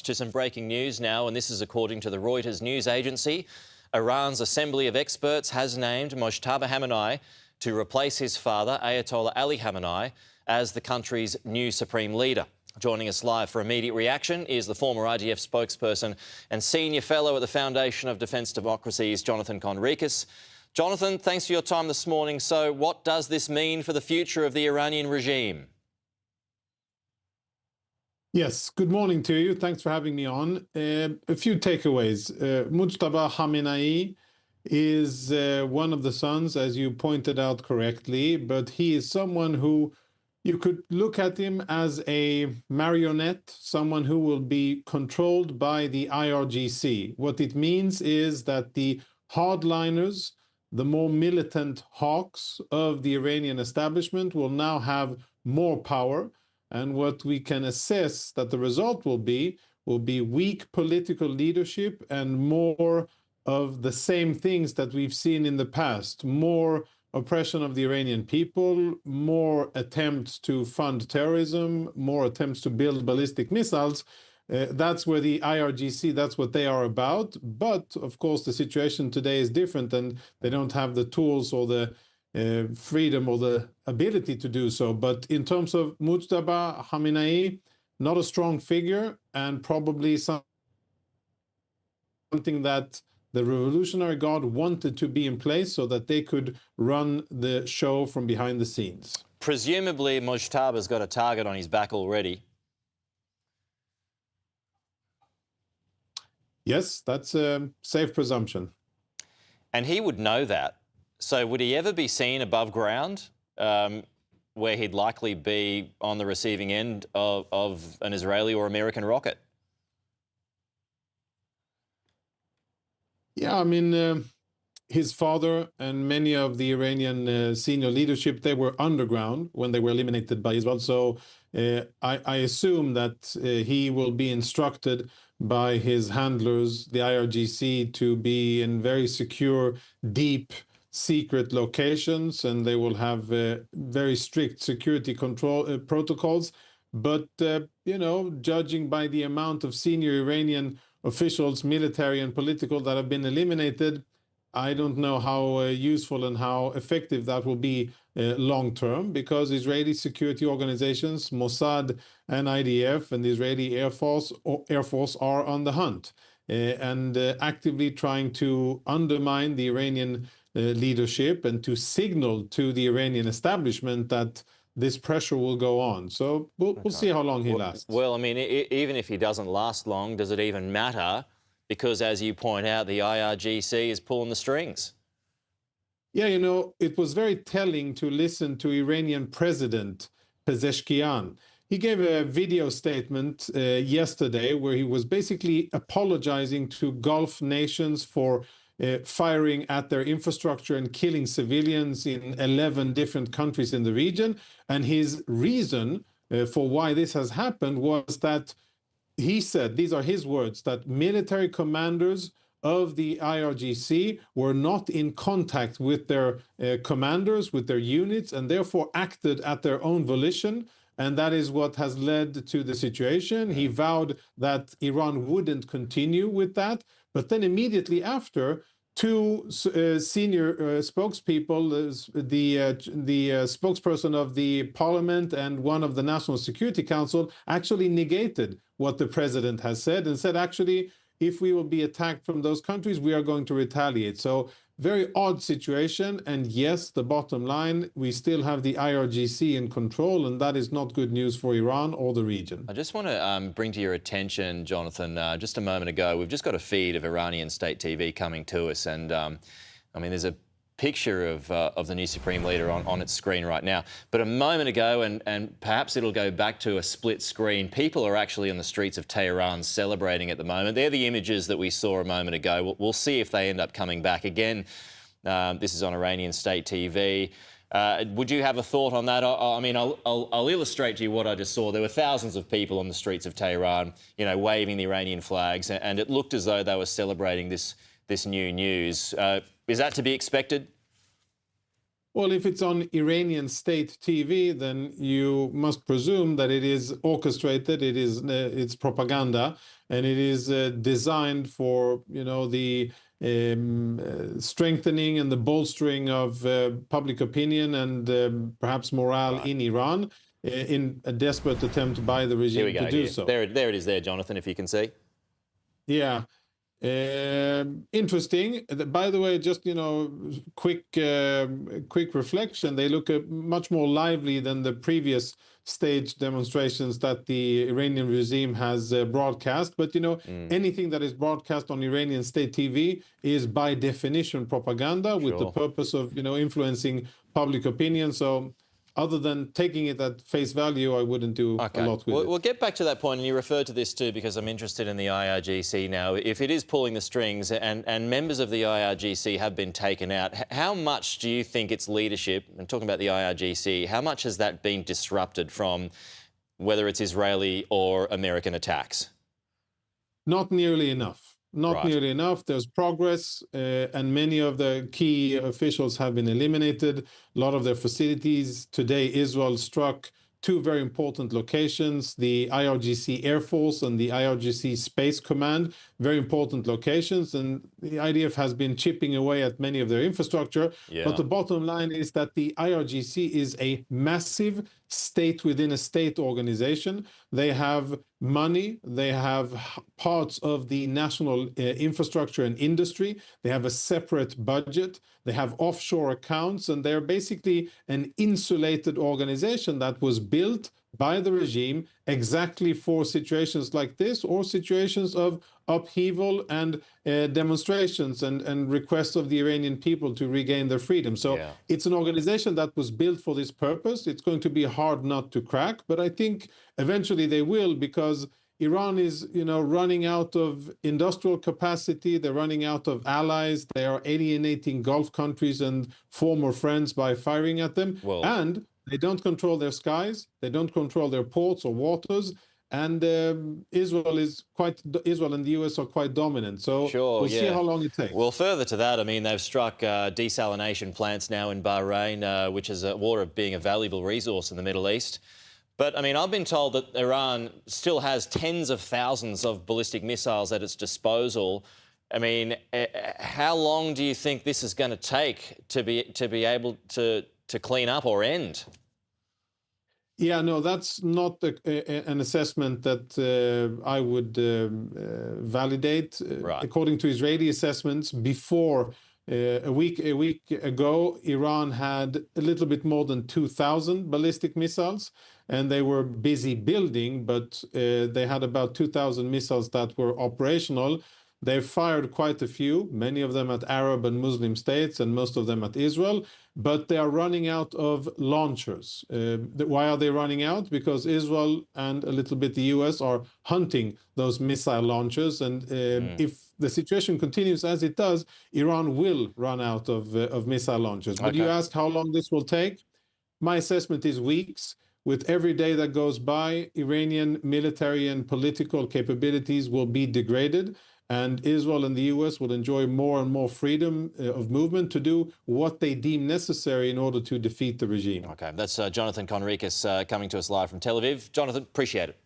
To some breaking news now, and this is according to the Reuters news agency. Iran's Assembly of Experts has named Mojtaba Khamenei to replace his father, Ayatollah Ali Khamenei, as the country's new supreme leader. Joining us live for immediate reaction is the former IDF spokesperson and senior fellow at the Foundation of Defence Democracies, Jonathan Conricus. Jonathan, thanks for your time this morning. So what does this mean for the future of the Iranian regime? Yes, good morning to you. Thanks for having me on. A few takeaways. Mojtaba Khamenei is one of the sons, as you pointed out correctly, but he is someone who you could look at him as a marionette, someone who will be controlled by the IRGC. What it means is that the hardliners, the more militant hawks of the Iranian establishment, will now have more power. And what we can assess that the result will be weak political leadership and more of the same things that we've seen in the past, more oppression of the Iranian people, more attempts to fund terrorism, more attempts to build ballistic missiles. That's where the IRGC, that's what they are about. But of course, the situation today is different and they don't have the tools or the freedom or the ability to do so. But in terms of Mojtaba Khamenei, not a strong figure and probably something that the Revolutionary Guard wanted to be in place so that they could run the show from behind the scenes. Presumably Mojtaba's got a target on his back already. Yes, that's a safe presumption. And he would know that. So would he ever be seen above ground, where he'd likely be on the receiving end of an Israeli or American rocket? Yeah, I mean, his father and many of the Iranian senior leadership, they were underground when they were eliminated by Israel. So I assume that he will be instructed by his handlers, the IRGC, to be in very secure, deep, secret locations, and they will have very strict security control protocols. But, you know, judging by the amount of senior Iranian officials, military and political, that have been eliminated, I don't know how useful and how effective that will be long term, because Israeli security organizations, Mossad and IDF and the Israeli Air Force are on the hunt and actively trying to undermine the Iranian leadership and to signal to the Iranian establishment that this pressure will go on. So we'll see how long he lasts. Well, I mean, even if he doesn't last long, does it even matter? Because, as you point out, the IRGC is pulling the strings. Yeah, you know, it was very telling to listen to Iranian President Pezeshkian. He gave a video statement yesterday where he was basically apologizing to Gulf nations for firing at their infrastructure and killing civilians in 11 different countries in the region. And his reason for why this has happened was that he said, these are his words, that military commanders of the IRGC were not in contact with their commanders, with their units, and therefore acted at their own volition. And that is what has led to the situation. He vowed that Iran wouldn't continue with that. But then immediately after, two senior spokespeople, the spokesperson of the parliament and one of the National Security Council, actually negated what the president has said and said, actually, if we will be attacked from those countries, we are going to retaliate. So very odd situation. And yes, the bottom line, we still have the IRGC in control, and that is not good news for Iran or the region. I just want to bring to your attention, Jonathan, just a moment ago, we've just got a feed of Iranian state TV coming to us. And I mean, there's a picture of the new Supreme Leader on its screen right now. But a moment ago, and perhaps it'll go back to a split screen, people are actually on the streets of Tehran celebrating at the moment. They're the images that we saw a moment ago. We'll see if they end up coming back. Again, this is on Iranian state TV. Would you have a thought on that? I mean, I'll illustrate to you what I just saw. There were thousands of people on the streets of Tehran, you know, waving the Iranian flags, and it looked as though they were celebrating this new news. Is that to be expected? Well, if it's on Iranian state TV, then you must presume that it is orchestrated, it's propaganda, and it is designed for, the strengthening and the bolstering of public opinion and perhaps morale in Iran in a desperate attempt by the regime to do so. There it is there, Jonathan, if you can see. Yeah. Interesting. By the way, just quick reflection. They look much more lively than the previous stage demonstrations that the Iranian regime has broadcast. But anything that is broadcast on Iranian state TV is by definition propaganda with the purpose of influencing public opinion. So, other than taking it at face value, I wouldn't do a lot with it. We'll get back to that point, and you referred to this too, because I'm interested in the IRGC now. If it is pulling the strings and members of the IRGC have been taken out, how much do you think its leadership, and talking about the IRGC, how much has that been disrupted from whether it's Israeli or American attacks? Not nearly enough. Not nearly enough. There's progress, and many of the key officials have been eliminated. A lot of their facilities. Today, Israel struck two very important locations, the IRGC Air Force and the IRGC Space Command, very important locations. And the IDF has been chipping away at many of their infrastructure. But the bottom line is that the IRGC is a massive state within a state organization. They have money, they have parts of the national infrastructure and industry, they have a separate budget, they have offshore accounts, and they're basically an insulated organization that was built by the regime exactly for situations like this, or situations of upheaval and demonstrations and requests of the Iranian people to regain their freedom. So it's an organization that was built for this purpose. It's going to be a hard nut to crack, but I think eventually they will, because Iran is, running out of industrial capacity. They're running out of allies. They are alienating Gulf countries and former friends by firing at them. And they don't control their skies. They don't control their ports or waters. And Israel and the US are quite dominant. So we'll see how long it takes. Well, further to that, I mean, they've struck desalination plants now in Bahrain, which is being a valuable resource in the Middle East. But, I mean, I've been told that Iran still has tens of thousands of ballistic missiles at its disposal. I mean, how long do you think this is going to take to be able to clean up or end? Yeah, no, that's not an assessment that I would validate. According to Israeli assessments, before a week ago, Iran had a little bit more than 2,000 ballistic missiles, and they were busy building, but they had about 2,000 missiles that were operational. They fired quite a few, many of them at Arab and Muslim states, and most of them at Israel, but they are running out of launchers. Why are they running out? Because Israel and a little bit the US are hunting those missile launchers, and if the situation continues as it does, Iran will run out of missile launchers. But you ask how long this will take? My assessment is weeks. With every day that goes by, Iranian military and political capabilities will be degraded, and Israel and the US will enjoy more and more freedom of movement to do what they deem necessary in order to defeat the regime. Okay, that's Jonathan Conricus coming to us live from Tel Aviv. Jonathan, appreciate it.